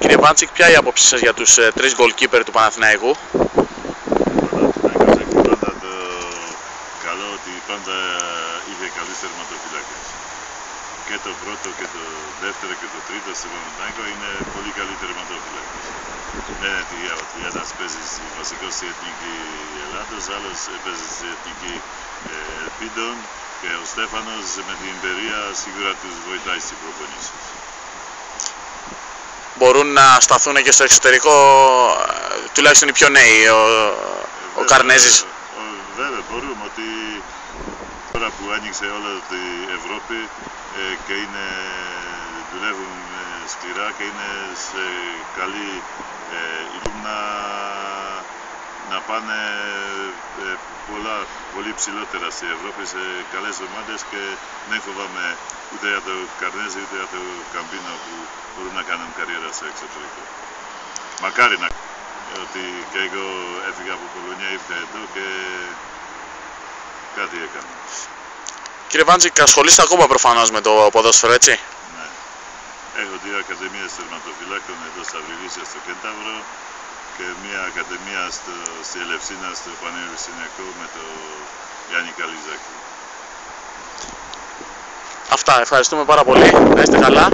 Κύριε Βάντσικ, ποια είναι η άποψή σας για τους τρεις goalkeeper του Παναθηναϊκού? Έχει πάντα το καλό ότι πάντα είχε καλούς τερματοφύλακες. Και το πρώτο και το δεύτερο και το τρίτο στο Παναθηναϊκό είναι πολύ καλοί τερματοφύλακες. Δεν είναι ότι ένας παίζει βασικός στη Εθνική Ελλάδος, άλλος παίζει στη Εθνική Ελπίδων και ο Στέφανος με την εμπειρία σίγουρα τους βοηθάει στις προπονήσεις. Μπορούν να σταθούν και στο εξωτερικό, τουλάχιστον οι πιο νέοι, ο Καρνέζης? Βέβαια, μπορούμε ότι τώρα που άνοιξε όλη η Ευρώπη και δουλεύουν σκληρά και είναι σε καλή να πάνε πολύ ψηλότερα στην Ευρώπη σε καλές ομάδες και δεν φοβάμαι ούτε για το Καρνέζη ούτε για το Καμπίνο που μπορούν να κάνουν καριέρα στο εξωτερικό. Μακάρι να ότι και εγώ έφυγα από Πολωνία, ήρθα εδώ και κάτι έκανα. Κύριε Βάντσικ, ασχολείστε ακόμα προφανώς με το ποδόσφαιρο, έτσι? Ναι. Έχω δύο ακαδημίες τερματοφυλάκων εδώ στα Βρυλίσια στο Κένταυρο και μια ακαδημία στη Ελευσίνα στο Πανεπιστημιακό με το Γιάννη Καλιζάκη. Αυτά, ευχαριστούμε πάρα πολύ, να είστε καλά.